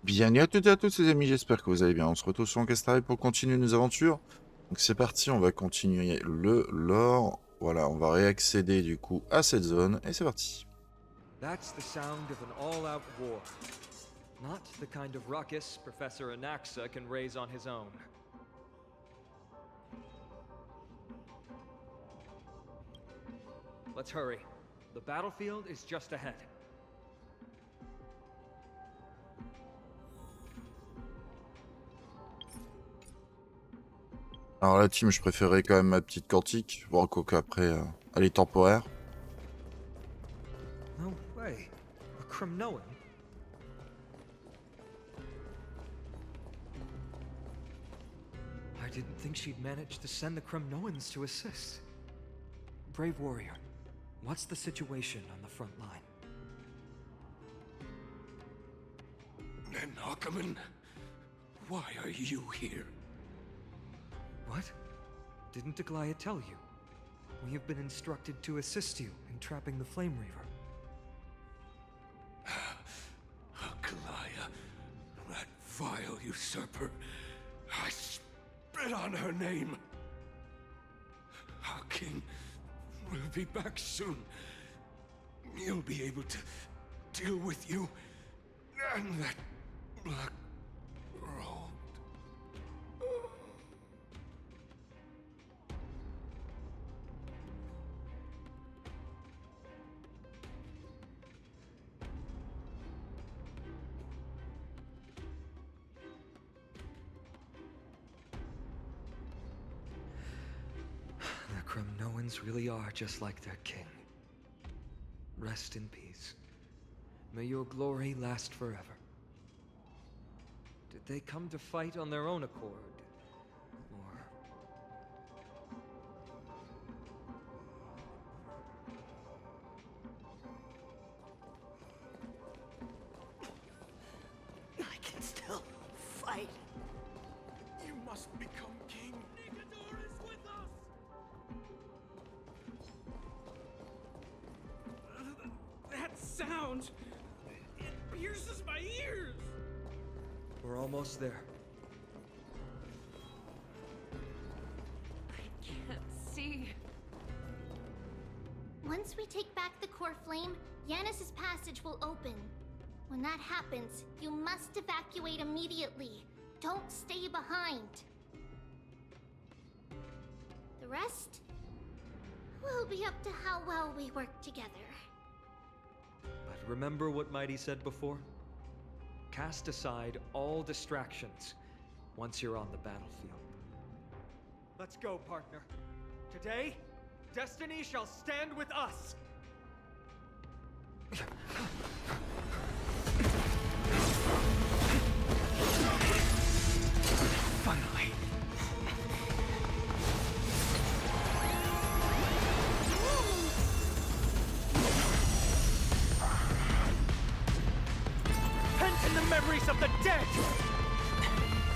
Bienvenue à toutes et à tous les amis, j'espère que vous allez bien. On se retrouve sur HONKAI STAR RAIL pour continuer nos aventures. Donc c'est parti, on va continuer le lore. Voilà, on va réaccéder du coup à cette zone et c'est parti. That's the sound of an all-out war. Not the kind of ruckus Professor Anaxa can raise on his own. Let's hurry. The battlefield is just ahead. Alors la team, je préférais quand même ma petite quantique. Bon, quoi qu'après, elle est temporaire. No way. A Cromnoan? I didn't think she'd manage to send the Cromnoans to assist. Brave warrior, what's the situation on the front line? Nakaman, why are you here? What? Didn't Aglaya tell you? We have been instructed to assist you in trapping the Flame Reaver. Aglaya, that vile usurper. I spit on her name. Our king will be back soon. He'll be able to deal with you and that black road. The Cromnoans really are just like their king. Rest in peace. May your glory last forever. Did they come to fight on their own accord? Or... I can still fight. You must become king. That sound! It pierces my ears! We're almost there. I can't see. Once we take back the core flame, Yanis's passage will open. When that happens, you must evacuate immediately. Don't stay behind. The rest will be up to how well we work together. But remember what Mighty said before? Cast aside all distractions once you're on the battlefield. Let's go, partner. Today, destiny shall stand with us! Finally. Pent in the memories of the dead!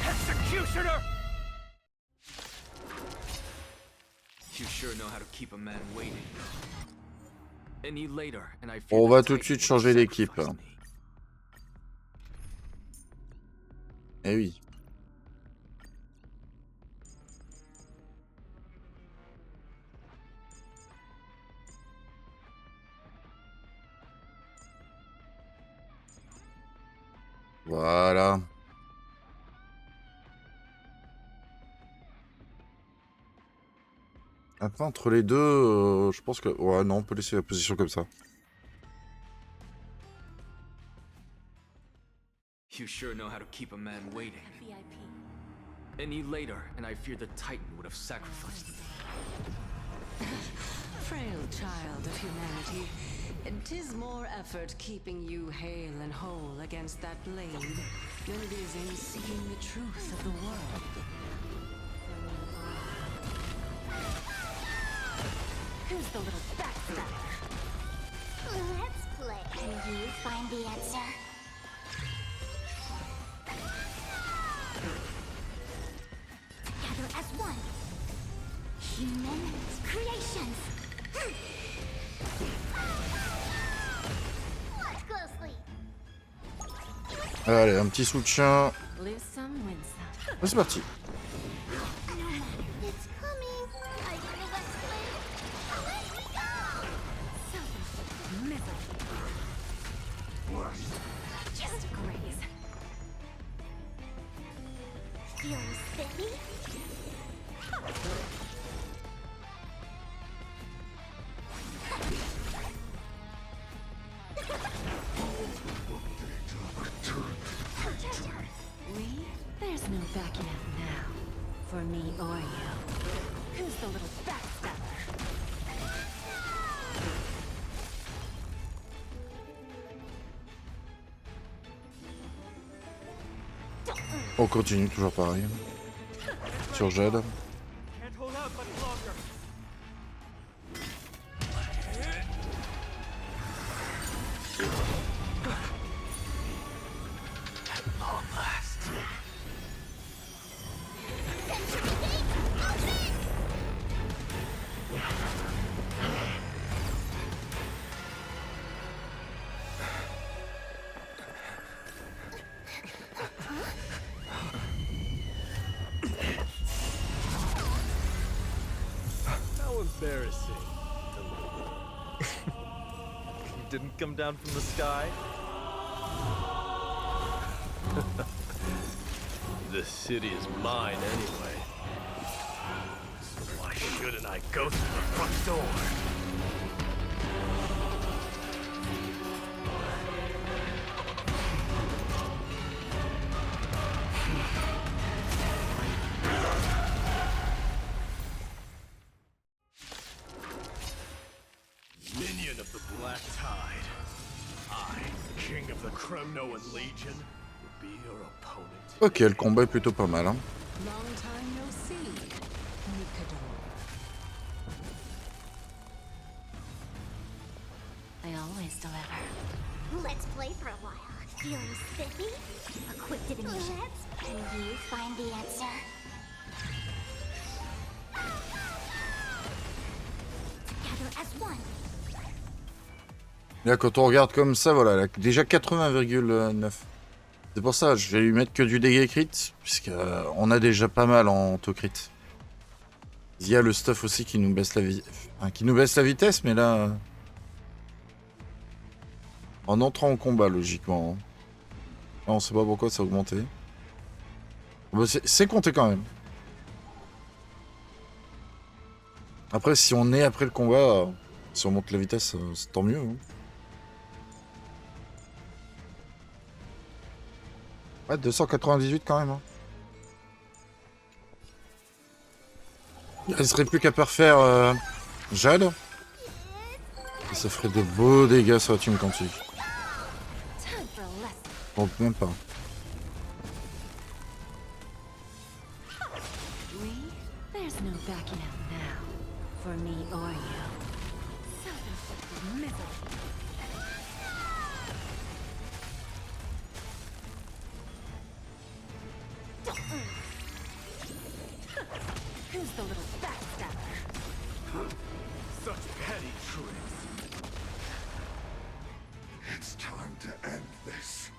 Executioner! You sure know how to keep a man waiting. Any later, and I fear On the va tout de Titan suite would changer d'équipe. sacrifice me. Eh oui. Voilà. Après, entre les deux, je pense que... Ouais, non, on peut laisser la position comme ça. You sure know how to keep a man waiting. VIP. Any later, and I fear the Titan would have sacrificed me. Frail child of humanity, 'tis more effort keeping you hale and whole against that blade than it is in seeing the truth of the world. Who's the little backstabber? Let's play. Can you find the answer? Together as one. Human creations. Watch closely. Allez, un petit soutien. Lose some, win some. Et c'est parti. It's coming. Are you gonna let play? Let me go! Misery. Just graze. Feeling spiffy? Lee, there's no backing out now. For me or you. Who's the little backstabber? On continue, toujours pareil. Sur Jade. Can't hold out much longer. Long last. How embarrassing. You didn't come down from the sky? This city is mine anyway. So why shouldn't I go through the front door? Minion of the Black Tide. I, King of the Kremnoan Legion, will be your opponent. Ok, le combat est plutôt pas mal. Hein. Long time no see. Mikador. I always deliver. Let's play for a while. Feeling spiffy? A quick divination. Can you find the answer? Together as one. Là, quand on regarde comme ça, voilà, là, déjà 80,9. C'est pour ça, je vais lui mettre que du dégât crit, puisque on a déjà pas mal en auto-crit. Il y a le stuff aussi qui nous baisse la vie, enfin, qui nous baisse la vitesse, mais là, en entrant en combat, logiquement. Hein. Là, on sait pas pourquoi ça a augmenté. Bon, c'est compté quand même. Après, si on est après le combat, si on monte la vitesse, c'est tant mieux. Hein. Ouais, 298 quand même. Hein. Il resterait plus qu'à parfaire Jade. Et ça ferait de beaux dégâts sur la team quantique. Time for a lesson. Donc même pas. Lee, there's no backing out now. For me or you. Self-inflicted misery. Who's the little backstabber? Such petty tricks. It's time to end this.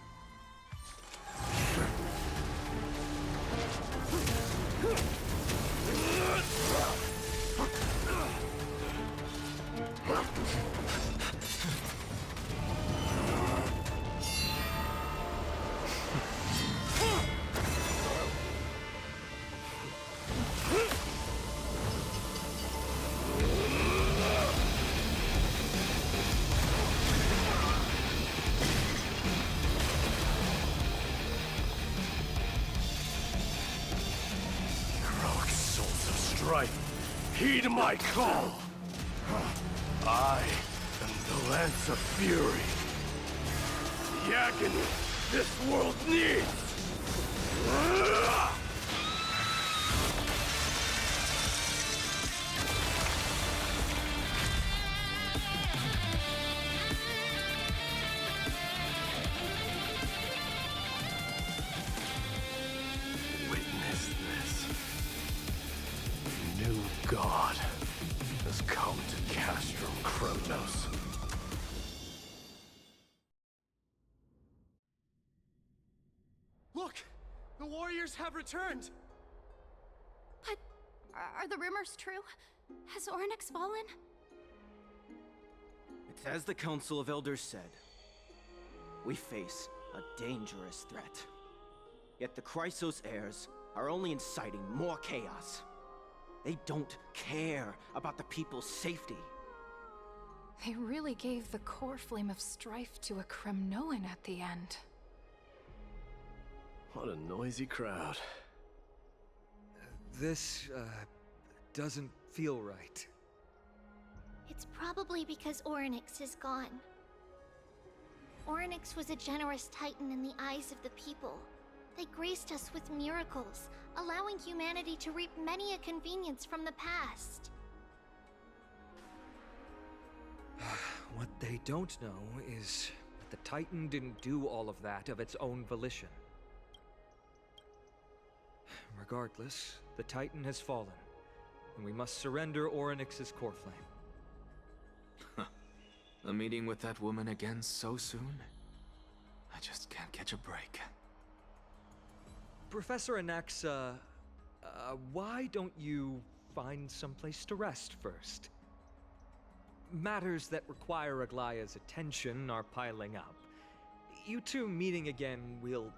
Heroic souls of strife, heed my call. I am the Lance of Fury. The agony this world needs. Witness this. New God has come to Castrum Kronos. The warriors have returned! But are the rumors true? Has Ornyx fallen? It's as the Council of Elders said. We face a dangerous threat. Yet the Chrysos heirs are only inciting more chaos. They don't care about the people's safety. They really gave the core flame of strife to a Kremnoan at the end. What a noisy crowd. This, doesn't feel right. It's probably because Ornyx is gone. Ornyx was a generous titan in the eyes of the people. They graced us with miracles, allowing humanity to reap many a convenience from the past. What they don't know is that the Titan didn't do all of that of its own volition. Regardless, the Titan has fallen, and we must surrender Ornyx's core flame. A meeting with that woman again so soon? I just can't catch a break. Professor Anaxa, why don't you find someplace to rest first? Matters that require Aglaya's attention are piling up. You two meeting again will,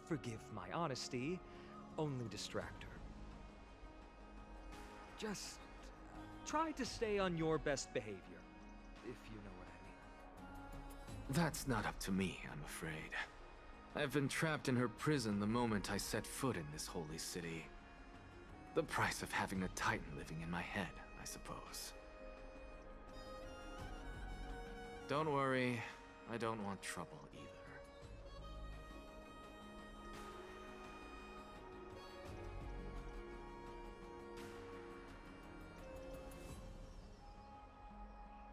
forgive my honesty, only distract her. Just try to stay on your best behavior, if you know what I mean. That's not up to me, I'm afraid. I've been trapped in her prison the moment I set foot in this holy city. The price of having a Titan living in my head, I suppose. Don't worry, I don't want trouble either.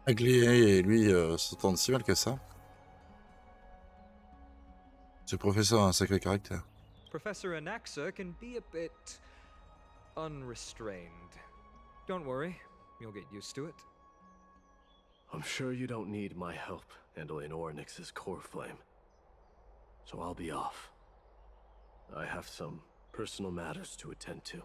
Aglaé et lui s'entendent si mal que ça. Ce professeur a un sacré caractère. Professor Anaxa can be a bit unrestrained. Don't worry, you'll get used to it. I'm sure you don't need my help handling Ornyx's core flame. So I'll be off. I have some personal matters to attend to. It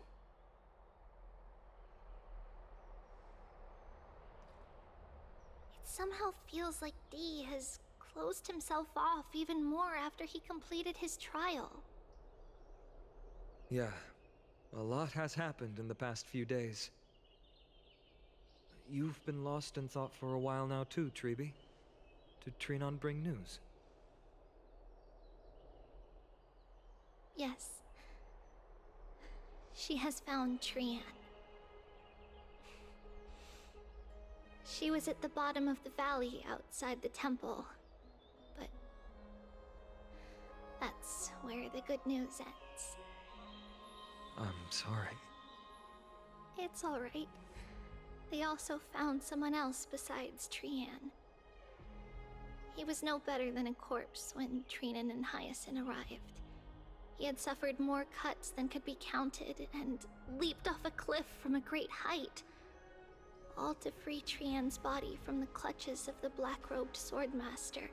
somehow feels like D has closed himself off even more after he completed his trial. Yeah, a lot has happened in the past few days. You've been lost in thought for a while now too, Treeby. Did Trinon bring news? Yes. She has found Trian. She was at the bottom of the valley outside the temple. But that's where the good news ends. I'm sorry. It's all right. They also found someone else besides Trian. He was no better than a corpse when Trinan and Hyacinth arrived. He had suffered more cuts than could be counted and leaped off a cliff from a great height, all to free Trian's body from the clutches of the black-robed swordmaster.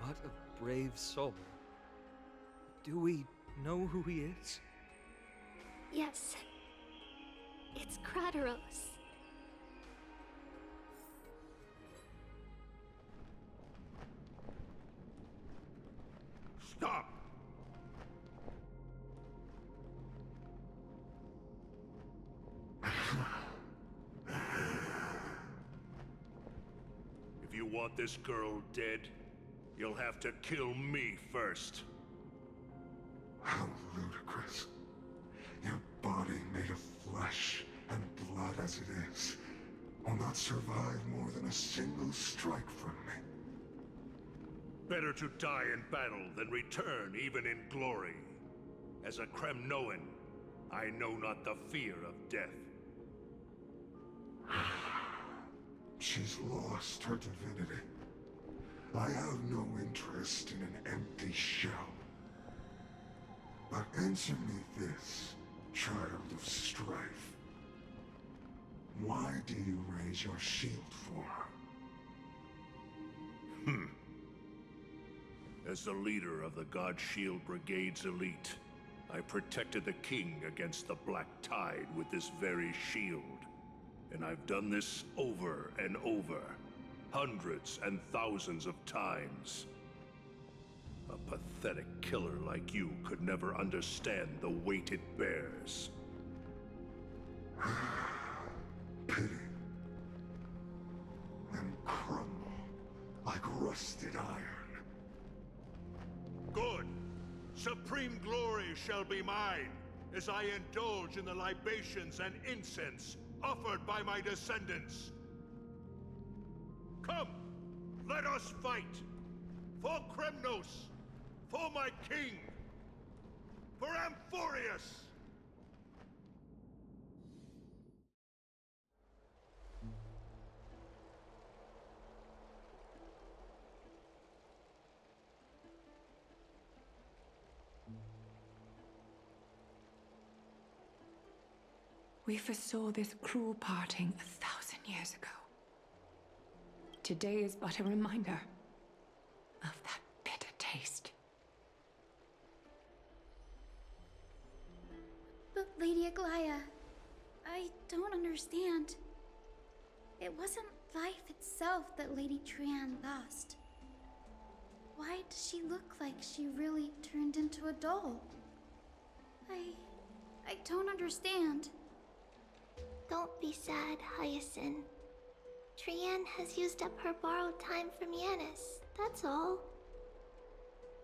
What a brave soul. Do we know who he is? Yes. It's Krateros. Stop! If you want this girl dead, you'll have to kill me first. How ludicrous. Your body made of flesh and blood as it is will not survive more than a single strike from me. Better to die in battle than return even in glory. As a Kremnoan, I know not the fear of death. She's lost her divinity. I have no interest in an empty shell. But answer me this, child of strife. Why do you raise your shield for her? As the leader of the God Shield Brigade's elite, I protected the king against the Black Tide with this very shield. And I've done this over and over, hundreds and thousands of times. A pathetic killer like you could never understand the weight it bears. Pity. And crumble like rusted iron. Good. Supreme glory shall be mine, as I indulge in the libations and incense offered by my descendants. Come, let us fight! For Kremnos! For my king! For Amphorius! We foresaw this cruel parting 1,000 years ago. Today is but a reminder of that bitter taste. But Lady Aglaya, I don't understand. It wasn't life itself that Lady Trian lost. Why does she look like she really turned into a doll? I don't understand. Don't be sad, Hyacinth. Trian has used up her borrowed time from Yanis, that's all.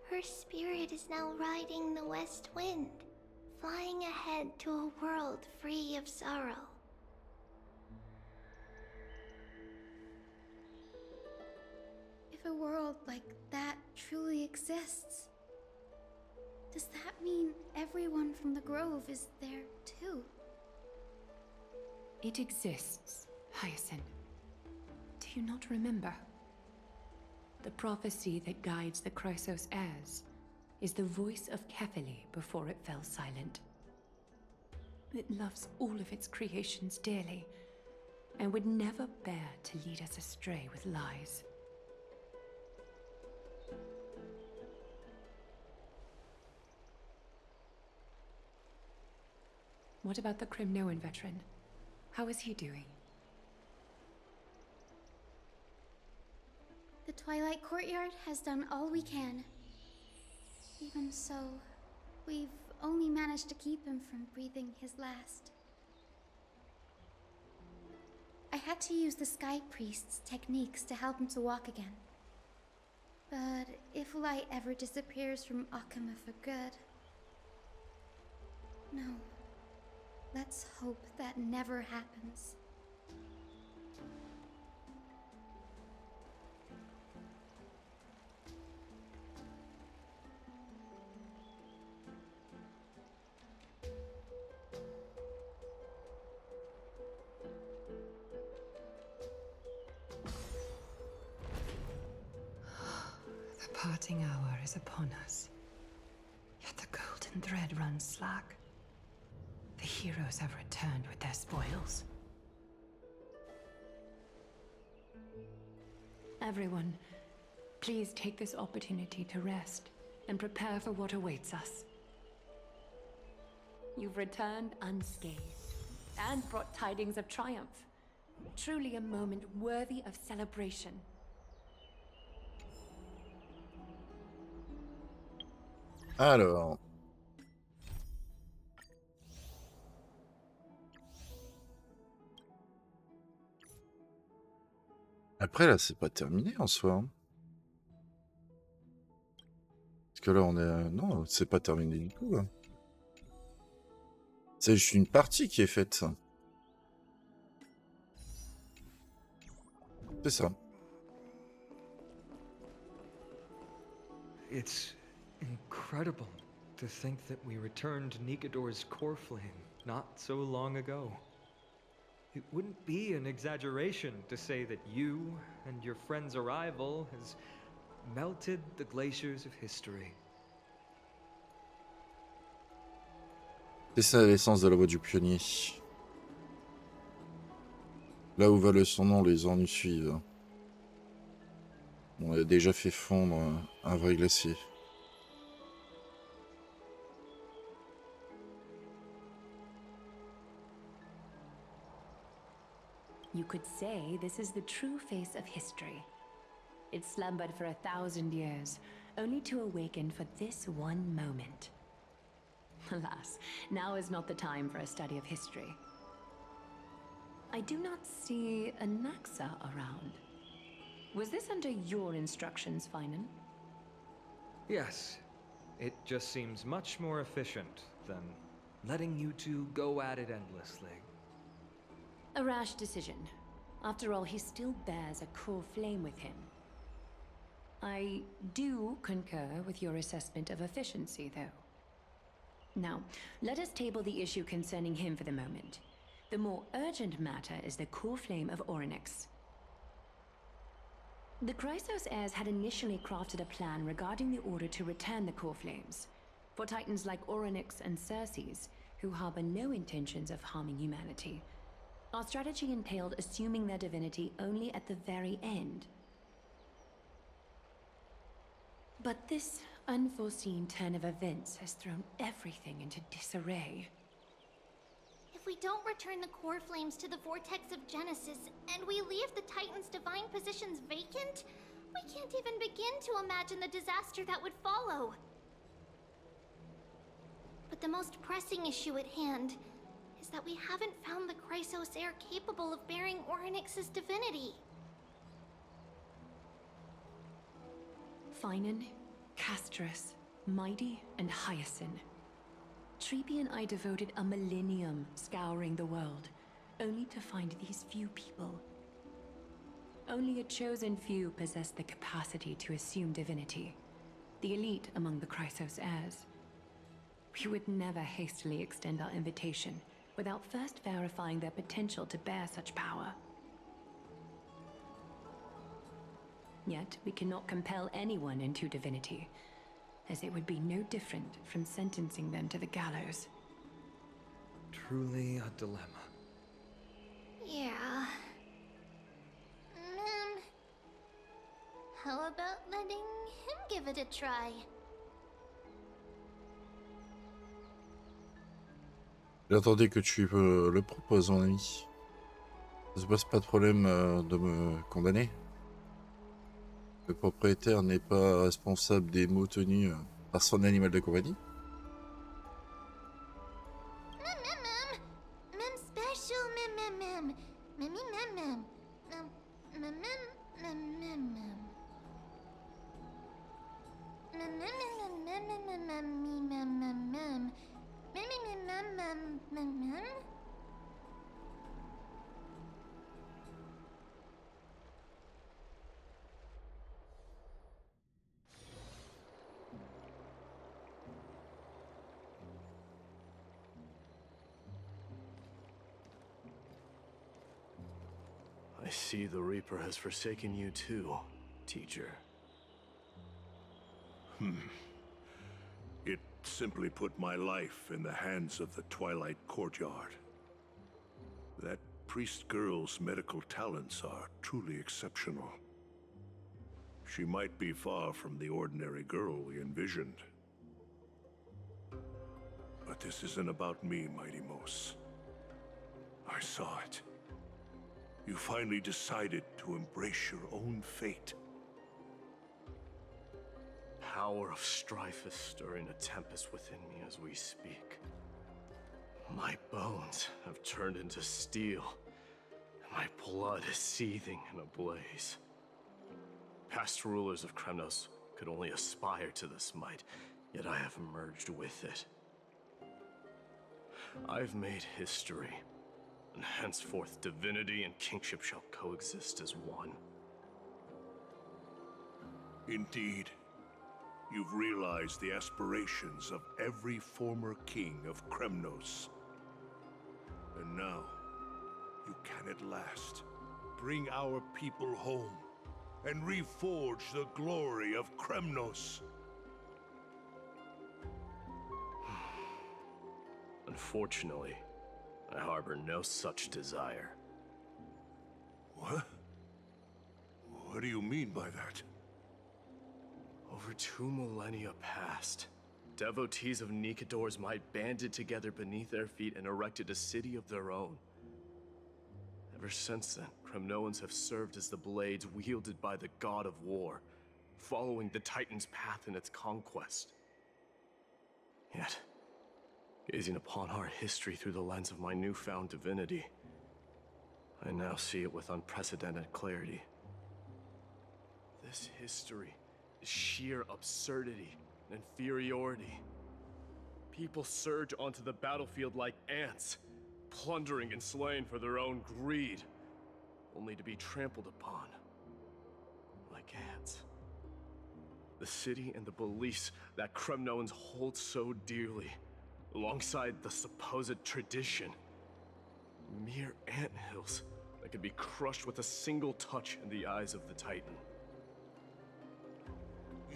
Her spirit is now riding the west wind, flying ahead to a world free of sorrow. If a world like that truly exists, does that mean everyone from the Grove is there too? It exists, Hyacinth. Do you not remember? The prophecy that guides the Chrysos heirs is the voice of Kefili before it fell silent. It loves all of its creations dearly, and would never bear to lead us astray with lies. What about the Cremnoan veteran? How is he doing? The Twilight Courtyard has done all we can. Even so, we've only managed to keep him from breathing his last. I had to use the Sky Priest's techniques to help him to walk again. But if light ever disappears from Akama for good... No. Let's hope that never happens. The parting hour is upon us. Yet the golden thread runs slack. The heroes have returned with their spoils. Everyone, please take this opportunity to rest and prepare for what awaits us. You've returned unscathed and brought tidings of triumph. Truly a moment worthy of celebration. Alors... Après là c'est pas terminé en soi. Hein. Parce que là on est... Non, c'est pas terminé du tout. Hein. C'est juste une partie qui est faite. C'est ça. It's incredible to think that we returned Nikador's core flame not so long ago. It wouldn't be an exaggeration to say that you and your friend's arrival has melted the glaciers of history. C'est ça l'essence de la voie du pionnier. Là où va le son nom, les ennuis suivent. On a déjà fait fondre un vrai glacier. You could say this is the true face of history. It slumbered for 1,000 years, only to awaken for this one moment. Alas, now is not the time for a study of history. I do not see a Naxa around. Was this under your instructions, Finan? Yes. It just seems much more efficient than letting you two go at it endlessly. A rash decision. After all, he still bears a core flame with him. I do concur with your assessment of efficiency, though. Now, let us table the issue concerning him for the moment. The more urgent matter is the core flame of Ornyx. The Chrysos heirs had initially crafted a plan regarding the order to return the core flames. For titans like Ornyx and Circes, who harbor no intentions of harming humanity, our strategy entailed assuming their divinity only at the very end. But this unforeseen turn of events has thrown everything into disarray. If we don't return the core flames to the vortex of Genesis, and we leave the Titan's divine positions vacant, we can't even begin to imagine the disaster that would follow. But the most pressing issue at hand is that we haven't found the Chrysos heir capable of bearing Ornyx's divinity. Finan, Castrus, Mighty, and Hyacinth. Treepy and I devoted a millennium scouring the world, only to find these few people. Only a chosen few possess the capacity to assume divinity, the elite among the Chrysos heirs. We would never hastily extend our invitation without first verifying their potential to bear such power. Yet, we cannot compel anyone into divinity, as it would be no different from sentencing them to the gallows. Truly a dilemma. Yeah. How about letting him give it a try? J'attendais que tu le proposes, mon ami. Ça se passe pas de problème de me condamner. Le propriétaire n'est pas responsable des maux tenus par son animal de compagnie. Mem special mem. Mem. I see the Reaper has forsaken you too, teacher. It simply put my life in the hands of the Twilight Courtyard. That priest girl's medical talents are truly exceptional. She might be far from the ordinary girl we envisioned. But this isn't about me, Mighty Mos. I saw it. You finally decided to embrace your own fate. Power of strife is stirring a tempest within me as we speak. My bones have turned into steel, and my blood is seething in a blaze. Past rulers of Kremnos could only aspire to this might, yet I have merged with it. I've made history, and henceforth divinity and kingship shall coexist as one. Indeed, you've realized the aspirations of every former king of Kremnos. And now, you can at last bring our people home and reforge the glory of Kremnos. Unfortunately, I harbor no such desire. What? What do you mean by that? Over 2 millennia passed. Devotees of Nikador's might banded together beneath their feet and erected a city of their own. Ever since then, Kremnoans have served as the blades wielded by the god of war, following the Titan's path in its conquest. Yet, gazing upon our history through the lens of my newfound divinity, I now see it with unprecedented clarity. This history is sheer absurdity and inferiority. People surge onto the battlefield like ants, plundering and slaying for their own greed, only to be trampled upon like ants. The city and the beliefs that Kremnoans hold so dearly, alongside the supposed tradition, mere anthills that could be crushed with a single touch in the eyes of the Titan.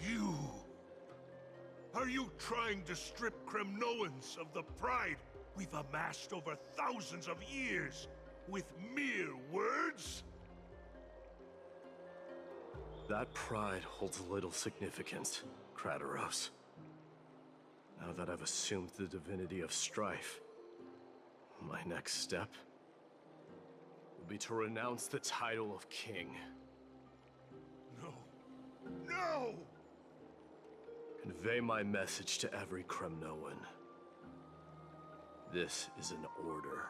You! Are you trying to strip Kremnoans of the pride we've amassed over thousands of years with mere words? That pride holds little significance, Krateros. Now that I've assumed the divinity of strife, my next step will be to renounce the title of king. No. No! Convey my message to every Kremnoan. This is an order.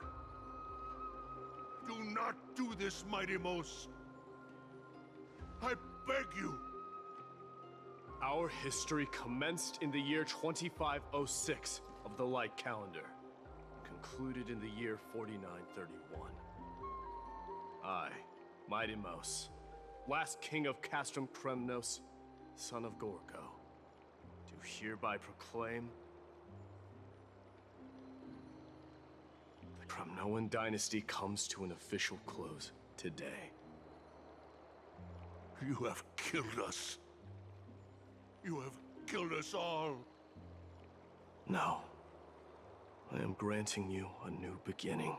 Do not do this, Mighty Mos. I beg you. Our history commenced in the year 2506 of the Light Calendar, concluded in the year 4931. I, Mighty Mos, last king of Castrum Kremnos, son of Gorko, do hereby proclaim the Kremnoan dynasty comes to an official close today. You have killed us. You have killed us all. No. I am granting you a new beginning.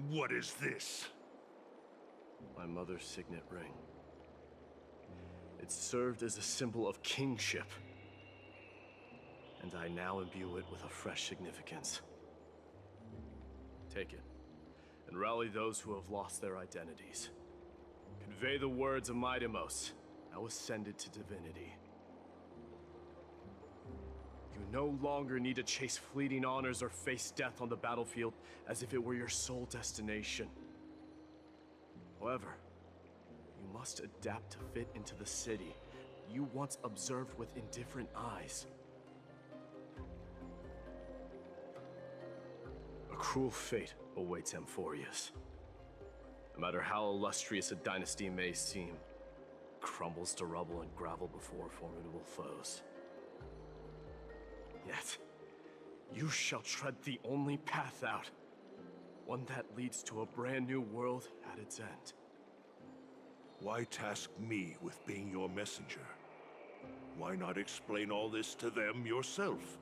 What is this? My mother's signet ring. It served as a symbol of kingship, and I now imbue it with a fresh significance. Take it, and rally those who have lost their identities. Convey the words of Mighty Mos, now ascended to divinity. You no longer need to chase fleeting honors or face death on the battlefield as if it were your sole destination. However, you must adapt to fit into the city you once observed with indifferent eyes. A cruel fate awaits Amphorius. No matter how illustrious a dynasty may seem, it crumbles to rubble and gravel before formidable foes. Yet, you shall tread the only path out, one that leads to a brand new world at its end. Why task me with being your messenger? Why not explain all this to them yourself?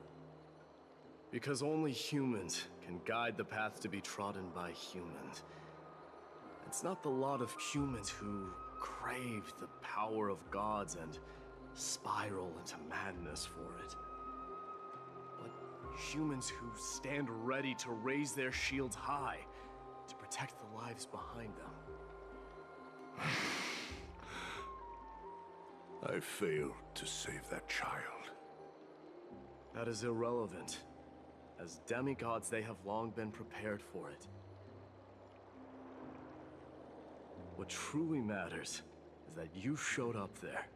Because only humans can guide the path to be trodden by humans. It's not the lot of humans who crave the power of gods and spiral into madness for it, but humans who stand ready to raise their shields high to protect the lives behind them. I failed to save that child. That is irrelevant. As demigods, they have long been prepared for it. What truly matters is that you showed up there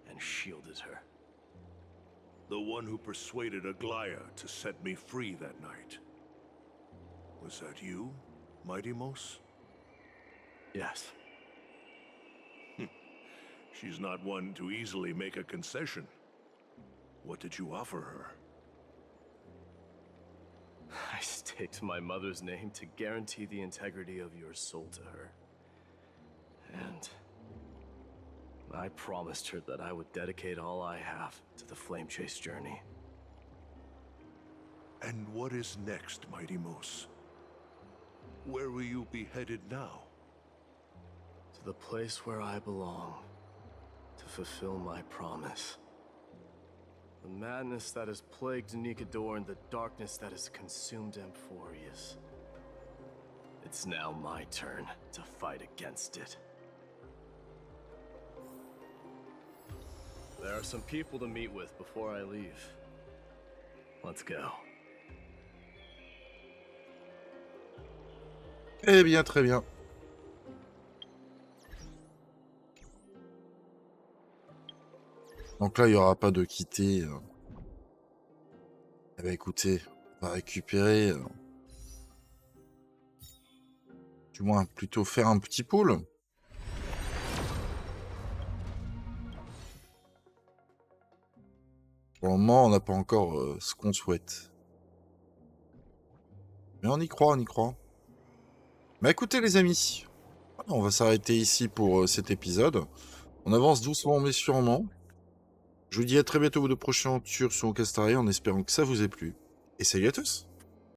and shielded her. The one who persuaded Aglaya to set me free that night. Was that you, Mighty Mos? Yes. She's not one to easily make a concession. What did you offer her? I staked my mother's name to guarantee the integrity of your soul to her. And I promised her that I would dedicate all I have to the Flame Chase journey. And what is next, Mighty Mos? Where will you be headed now? To the place where I belong. to fulfill my promise. The madness that has plagued Nikador and the darkness that has consumed Amphorius. It's now my turn to fight against it. There are some people to meet with before I leave. Let's go. Eh bien, très bien. Donc là, il n'y aura pas de quitter. Eh ben, écoutez, on va récupérer... du moins, plutôt faire un petit pool. Pour le moment, on n'a pas encore ce qu'on souhaite. Mais on y croit, on y croit. Bah écoutez les amis, on va s'arrêter ici pour cet épisode. On avance doucement mais sûrement. Je vous dis à très bientôt pour de prochaines aventures sur HONKAI STAR RAIL en espérant que ça vous ait plu. Et salut à tous!